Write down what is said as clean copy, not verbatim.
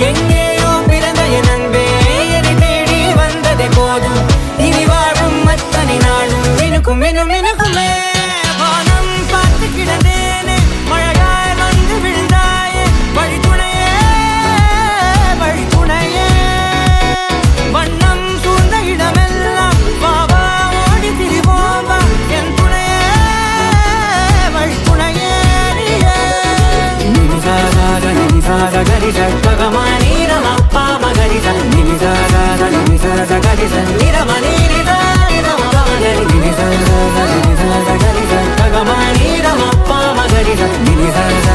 எங்கேயோ பிறந்த என் அன்பே என்னை தேடி வந்ததே போதும் இனி வாழும் அத்தனை நாளும் மினுக்கும் மினும் மினுக்குமே வானம் பார்த்து கிடந்தேனே மழையாய் வந்து விழுந்தாயே வழித்துணையே வழித்துணையே வண்ணம் சூழ்ந்த இடமெல்லாம் பாவா ஓடி திரிவோம் வா என் துணையே வழித்துணையே நினிசாத கரிச பகமானி ரமப்பா மகரிச நினிசாத கரிச நிரமணி நினிசாத கரிச பகமானி ரமப்பா மகரிச நினிசாத